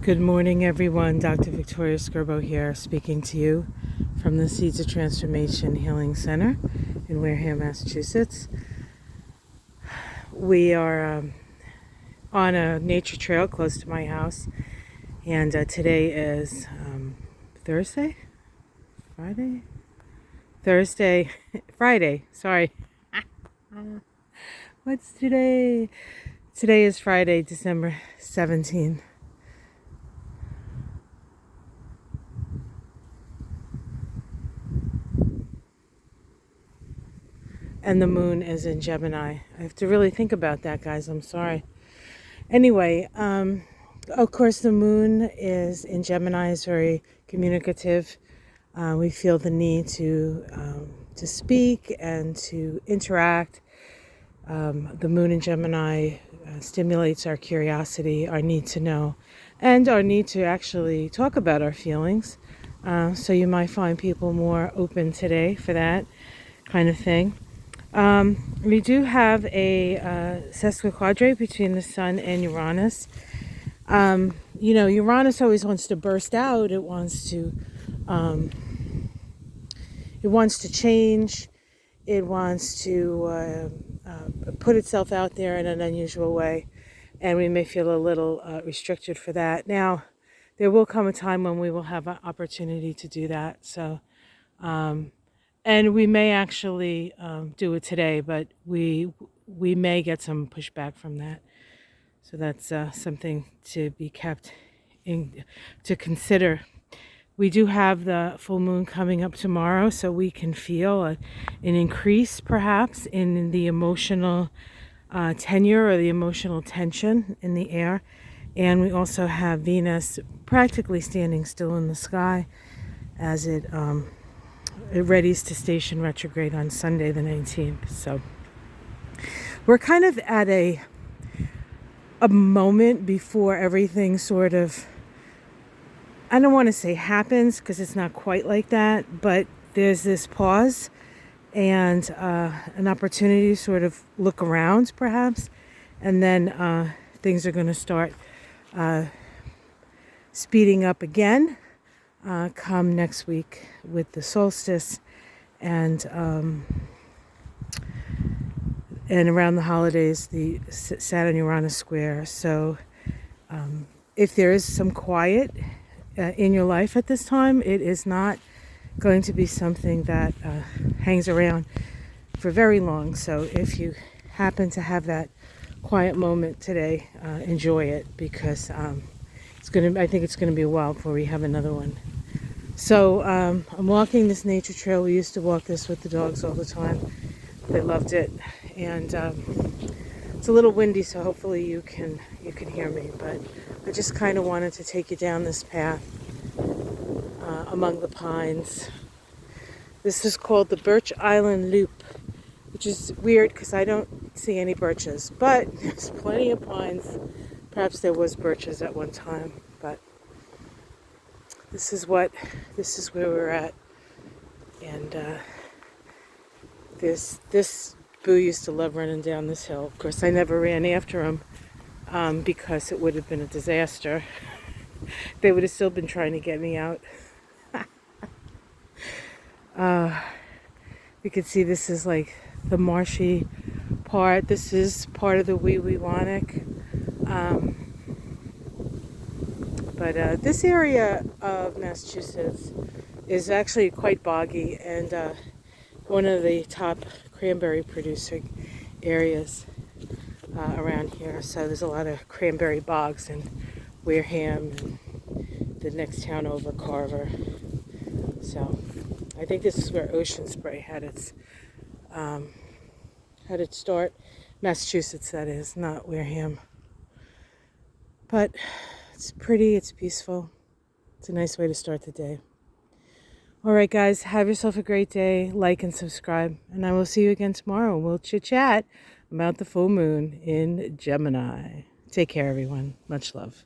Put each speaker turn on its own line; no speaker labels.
Good morning, everyone. Dr. Victoria Skirbo here, speaking to you from the Seeds of Transformation Healing Center in Wareham, Massachusetts. We are on a nature trail close to my house, and today is Thursday? Friday? Thursday. Friday, sorry. What's today? Today is Friday, December 17th. And the moon is in Gemini. I have to really think about that, guys. I'm sorry. Anyway, of course, the moon is in Gemini, is very communicative. We feel the need to speak and to interact. The moon in Gemini stimulates our curiosity, our need to know, and our need to actually talk about our feelings. So you might find people more open today for that kind of thing. We do have a sesquiquadrate between the Sun and Uranus. Uranus always wants to burst out. It wants to change. It wants to put itself out there in an unusual way, and we may feel a little restricted for that. Now, there will come a time when we will have an opportunity to do that. So. And we may actually do it today, but we may get some pushback from that. So that's something to be kept to consider. We do have the full moon coming up tomorrow, so we can feel an increase perhaps in the emotional tenure or the emotional tension in the air. And we also have Venus practically standing still in the sky as it readies to station retrograde on Sunday the 19th. So we're kind of at a moment before everything sort of, I don't want to say happens because it's not quite like that, but there's this pause and an opportunity to sort of look around perhaps, and then things are going to start speeding up again. Come next week with the solstice and around the holidays, the Saturn Uranus square. So if there is some quiet in your life at this time, it is not going to be something that hangs around for very long. So if you happen to have that quiet moment today, enjoy it, because I think it's going to be a while before we have another one. So I'm walking this nature trail. We used to walk this with the dogs all the time. They loved it, and it's a little windy, so hopefully you can hear me. But I just kind of wanted to take you down this path among the pines. This is called the Birch Island Loop, which is weird because I don't see any birches, but there's plenty of pines. Perhaps there was birches at one time, but this is where we're at. And this boo used to love running down this hill. Of course, I never ran after him because it would have been a disaster. They would have still been trying to get me out. You can see this is like the marshy part. This is part of the Weewanic. But this area of Massachusetts is actually quite boggy and one of the top cranberry producing areas around here. So there's a lot of cranberry bogs in Wareham and the next town over, Carver. So I think this is where Ocean Spray had its start. Massachusetts, that is, not Wareham. But it's pretty, it's peaceful. It's a nice way to start the day. All right, guys, have yourself a great day. Like and subscribe, and I will see you again tomorrow. We'll chit-chat about the full moon in Gemini. Take care, everyone. Much love.